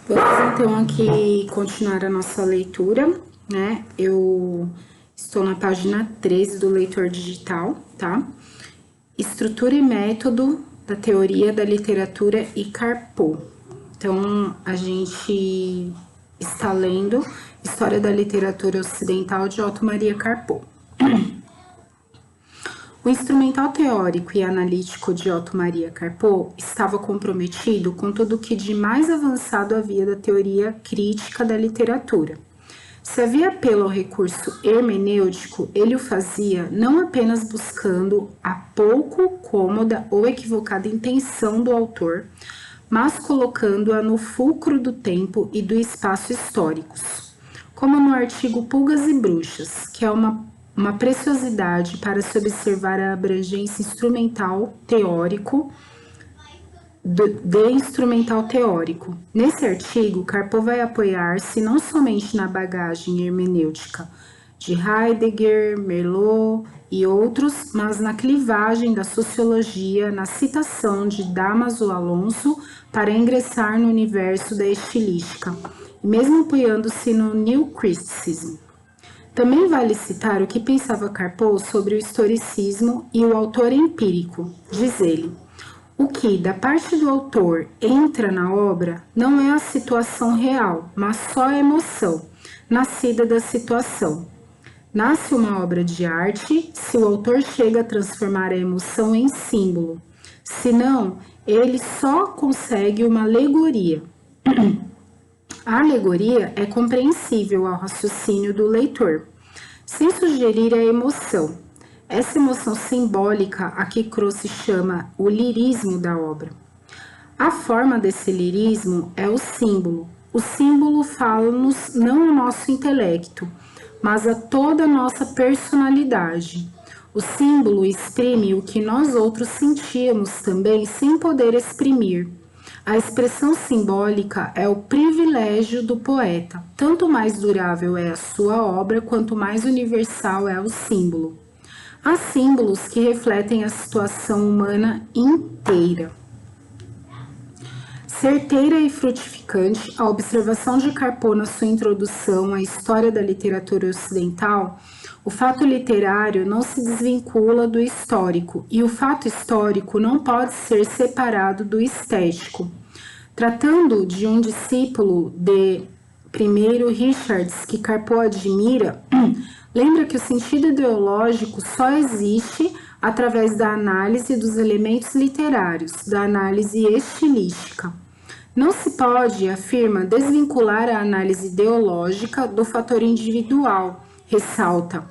Vamos então aqui continuar a nossa leitura, né? Eu estou na página 13 do leitor digital, tá? Estrutura e método da teoria da literatura e Carpo. Então, a gente está lendo História da Literatura Ocidental de Otto Maria Carpo. O instrumental teórico e analítico de Otto Maria Carpo estava comprometido com tudo o que de mais avançado havia da teoria crítica da literatura. Se havia apelo ao recurso hermenêutico, ele o fazia não apenas buscando a pouco cômoda ou equivocada intenção do autor, mas colocando-a no fulcro do tempo e do espaço históricos, como no artigo Pulgas e Bruxas, que é uma preciosidade para se observar a abrangência instrumental teórico de instrumental teórico. Nesse artigo, Carpo vai apoiar-se não somente na bagagem hermenêutica de Heidegger, Merleau e outros, mas na clivagem da sociologia, na citação de Dámaso Alonso para ingressar no universo da estilística, e mesmo apoiando-se no New Criticism. Também vale citar o que pensava Carpo sobre o historicismo e o autor empírico. Diz ele: o que, da parte do autor, entra na obra não é a situação real, mas só a emoção, nascida da situação. Nasce uma obra de arte se o autor chega a transformar a emoção em símbolo. Senão, ele só consegue uma alegoria. A alegoria é compreensível ao raciocínio do leitor, sem sugerir a emoção. Essa emoção simbólica a que Croce chama o lirismo da obra. A forma desse lirismo é o símbolo. O símbolo fala-nos não ao nosso intelecto, mas a toda a nossa personalidade. O símbolo exprime o que nós outros sentíamos também sem poder exprimir. A expressão simbólica é o privilégio do poeta. Tanto mais durável é a sua obra, quanto mais universal é o símbolo. Há símbolos que refletem a situação humana inteira. Certeira e frutificante, a observação de Carpo na sua introdução à história da literatura ocidental, o fato literário não se desvincula do histórico e o fato histórico não pode ser separado do estético. Tratando de um discípulo de primeiro Richards que Carpo admira, lembra que o sentido ideológico só existe através da análise dos elementos literários, da análise estilística. Não se pode, afirma, desvincular a análise ideológica do fator individual, ressalta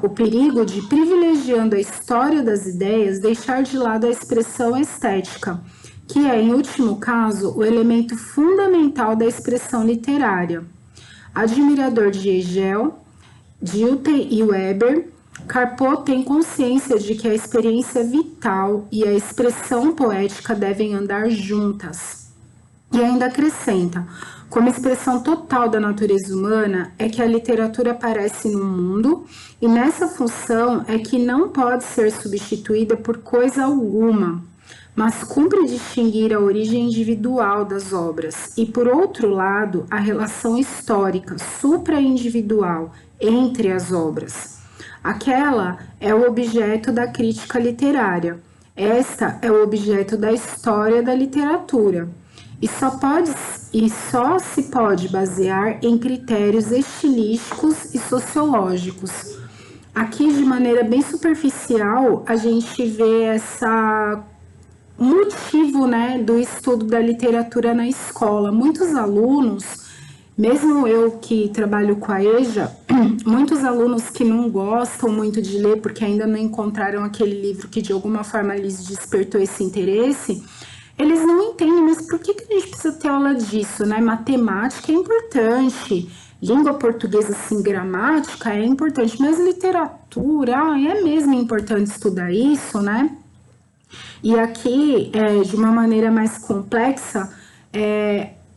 o perigo de, privilegiando a história das ideias, deixar de lado a expressão estética, que é, em último caso, o elemento fundamental da expressão literária. Admirador de Hegel, Dilthey e Weber, Carpo tem consciência de que a experiência vital e a expressão poética devem andar juntas. E ainda acrescenta: como expressão total da natureza humana é que a literatura aparece no mundo, e nessa função é que não pode ser substituída por coisa alguma, mas cumpre distinguir a origem individual das obras e, por outro lado, a relação histórica supra-individual entre as obras. Aquela é o objeto da crítica literária, esta é o objeto da história da literatura. E só se pode basear em critérios estilísticos e sociológicos. Aqui, de maneira bem superficial, a gente vê essa motivo, né, do estudo da literatura na escola. Muitos alunos, mesmo eu que trabalho com a EJA, muitos alunos que não gostam muito de ler porque ainda não encontraram aquele livro que de alguma forma lhes despertou esse interesse, eles não entendem, mas por que a gente precisa ter aula disso, né? Matemática é importante, língua portuguesa, assim, gramática é importante, mas literatura, é mesmo importante estudar isso, né? E aqui, de uma maneira mais complexa,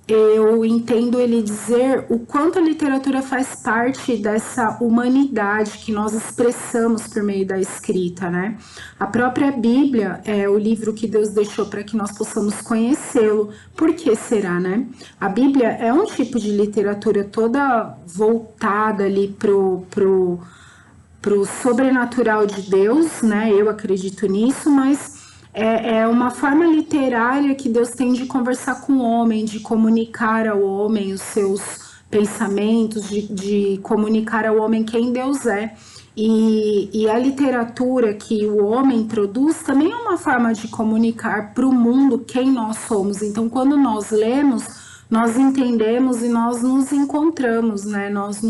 eu entendo ele dizer o quanto a literatura faz parte dessa humanidade que nós expressamos por meio da escrita, né? A própria Bíblia é o livro que Deus deixou para que nós possamos conhecê-lo. Por que será, né? A Bíblia é um tipo de literatura toda voltada ali pro sobrenatural de Deus, né? Eu acredito nisso, mas é uma forma literária que Deus tem de conversar com o homem, de comunicar ao homem os seus pensamentos, de comunicar ao homem quem Deus é. E a literatura que o homem produz também é uma forma de comunicar para o mundo quem nós somos. Então, quando nós lemos, nós entendemos e nós nos encontramos, né? Nós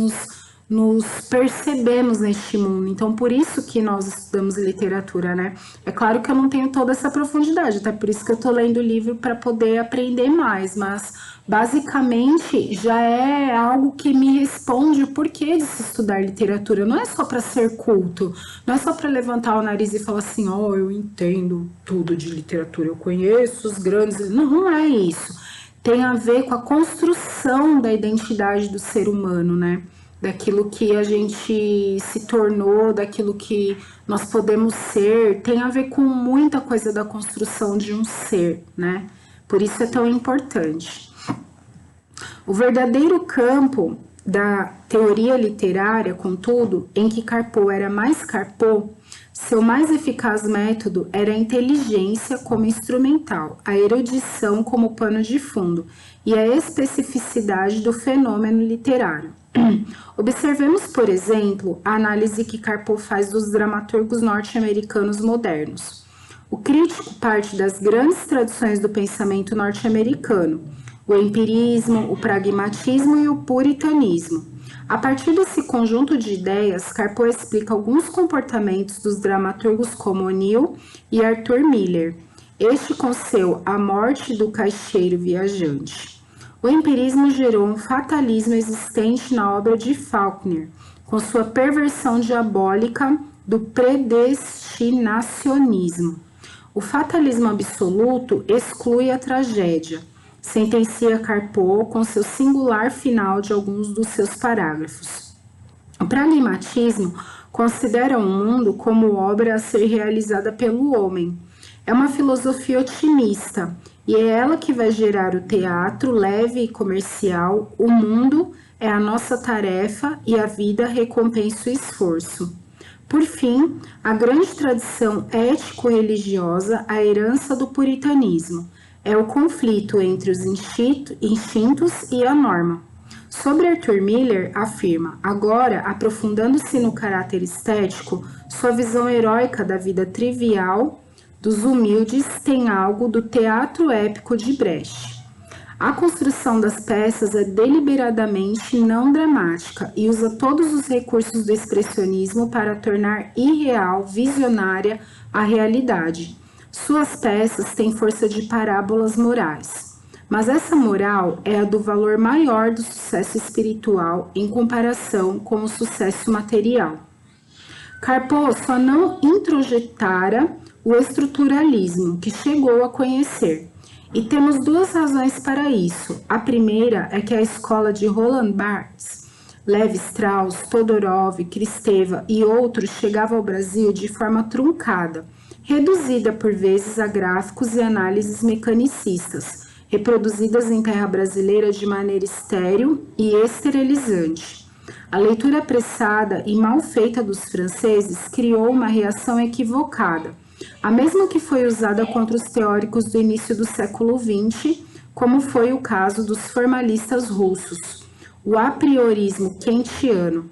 nos percebemos neste mundo. Então, por isso que nós estudamos literatura, né? É claro que eu não tenho toda essa profundidade, até por isso que eu tô lendo o livro para poder aprender mais, mas basicamente já é algo que me responde o porquê de se estudar literatura. Não é só para ser culto, não é só para levantar o nariz e falar assim, ó, eu entendo tudo de literatura, eu conheço os grandes... Não, não é isso. Tem a ver com a construção da identidade do ser humano, né? Daquilo que a gente se tornou, daquilo que nós podemos ser, tem a ver com muita coisa da construção de um ser, né? Por isso é tão importante. O verdadeiro campo da teoria literária, contudo, em que Carpo era mais Carpo, seu mais eficaz método era a inteligência como instrumental, a erudição como pano de fundo e a especificidade do fenômeno literário. Observemos, por exemplo, a análise que Carpo faz dos dramaturgos norte-americanos modernos. O crítico parte das grandes tradições do pensamento norte-americano, o empirismo, o pragmatismo e o puritanismo. A partir desse conjunto de ideias, Carpo explica alguns comportamentos dos dramaturgos como O'Neill e Arthur Miller, este com seu A Morte do Caixeiro Viajante. O empirismo gerou um fatalismo existente na obra de Faulkner, com sua perversão diabólica do predestinacionismo. O fatalismo absoluto exclui a tragédia, sentencia Carpo com seu singular final de alguns dos seus parágrafos. O pragmatismo considera o mundo como obra a ser realizada pelo homem. É uma filosofia otimista, e é ela que vai gerar o teatro leve e comercial. O mundo é a nossa tarefa e a vida recompensa o esforço. Por fim, a grande tradição ético-religiosa, a herança do puritanismo, é o conflito entre os instintos e a norma. Sobre Arthur Miller, afirma, agora, aprofundando-se no caráter estético, sua visão heróica da vida trivial dos humildes tem algo do teatro épico de Brecht. A construção das peças é deliberadamente não dramática e usa todos os recursos do expressionismo para tornar irreal, visionária a realidade. Suas peças têm força de parábolas morais, mas essa moral é a do valor maior do sucesso espiritual em comparação com o sucesso material. Carpo só não introjetara o estruturalismo, que chegou a conhecer. E temos duas razões para isso. A primeira é que a escola de Roland Barthes, Levi Strauss, Todorov, Kristeva e outros chegava ao Brasil de forma truncada, reduzida por vezes a gráficos e análises mecanicistas, reproduzidas em terra brasileira de maneira estéril e esterilizante. A leitura apressada e mal feita dos franceses criou uma reação equivocada, a mesma que foi usada contra os teóricos do início do século XX, como foi o caso dos formalistas russos, o apriorismo kantiano.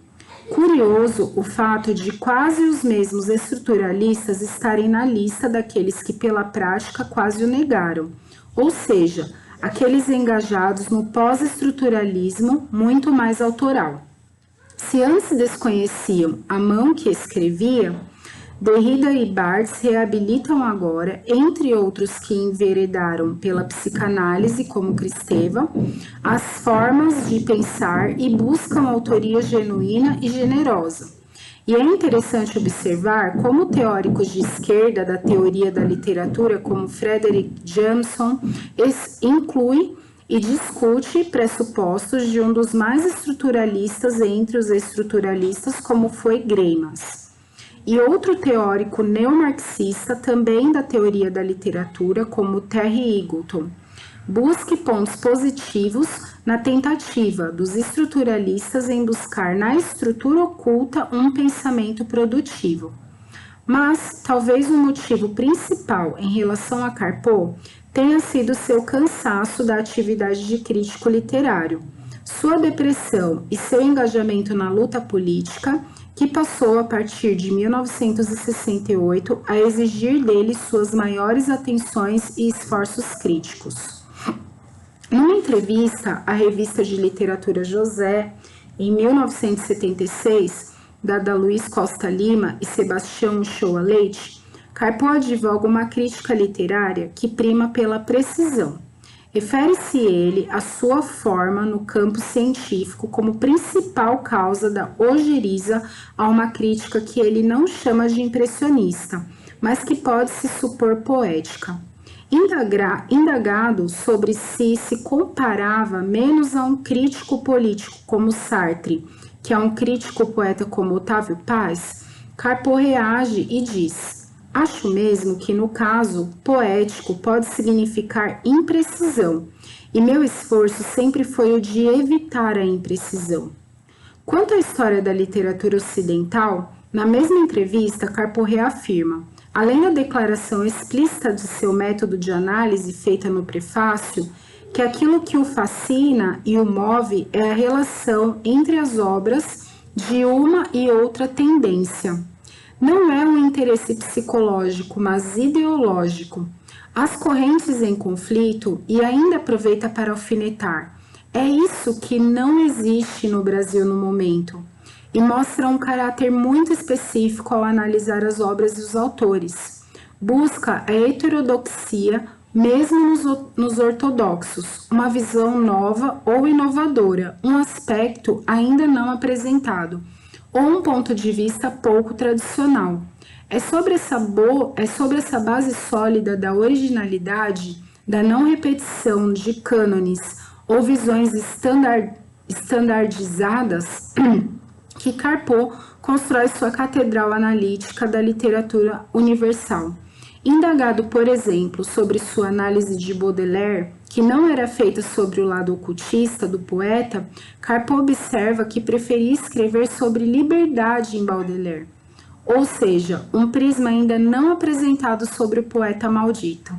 Curioso o fato de quase os mesmos estruturalistas estarem na lista daqueles que pela prática quase o negaram, ou seja, aqueles engajados no pós-estruturalismo muito mais autoral. Se antes desconheciam a mão que escrevia, Derrida e Barthes reabilitam agora, entre outros que enveredaram pela psicanálise, como Kristeva, as formas de pensar e buscam autoria genuína e generosa. E é interessante observar como teóricos de esquerda da teoria da literatura, como Frederick Jameson, inclui e discute pressupostos de um dos mais estruturalistas entre os estruturalistas, como foi Greimas. E outro teórico neomarxista, também da teoria da literatura, como Terry Eagleton. Busque pontos positivos na tentativa dos estruturalistas em buscar na estrutura oculta um pensamento produtivo. Mas talvez o motivo principal em relação a Carpo tenha sido seu cansaço da atividade de crítico literário, sua depressão e seu engajamento na luta política, que passou a partir de 1968 a exigir dele suas maiores atenções e esforços críticos. Numa entrevista à revista de literatura José, em 1976, dada a Luiz Costa Lima e Sebastião Uchoa Leite, Carpo advoga uma crítica literária que prima pela precisão. Refere-se ele à sua forma no campo científico como principal causa da ojeriza a uma crítica que ele não chama de impressionista, mas que pode se supor poética. Indagado sobre se comparava menos a um crítico político como Sartre, que a um crítico poeta como Otávio Paz, Carpo reage e diz: acho mesmo que, no caso poético, pode significar imprecisão, e meu esforço sempre foi o de evitar a imprecisão. Quanto à história da literatura ocidental, na mesma entrevista, Carpo reafirma: além da declaração explícita de seu método de análise feita no prefácio, que aquilo que o fascina e o move é a relação entre as obras de uma e outra tendência. Não é um interesse psicológico, mas ideológico. As correntes em conflito, e ainda aproveita para alfinetar. É isso que não existe no Brasil no momento. E mostra um caráter muito específico ao analisar as obras dos autores. Busca a heterodoxia, mesmo nos ortodoxos, uma visão nova ou inovadora, um aspecto ainda não apresentado, ou um ponto de vista pouco tradicional. É sobre essa base sólida da originalidade, da não repetição de cânones ou visões estandardizadas, que Carpo constrói sua catedral analítica da literatura universal. Indagado, por exemplo, sobre sua análise de Baudelaire, que não era feita sobre o lado ocultista do poeta, Carpo observa que preferia escrever sobre liberdade em Baudelaire, ou seja, um prisma ainda não apresentado sobre o poeta maldito.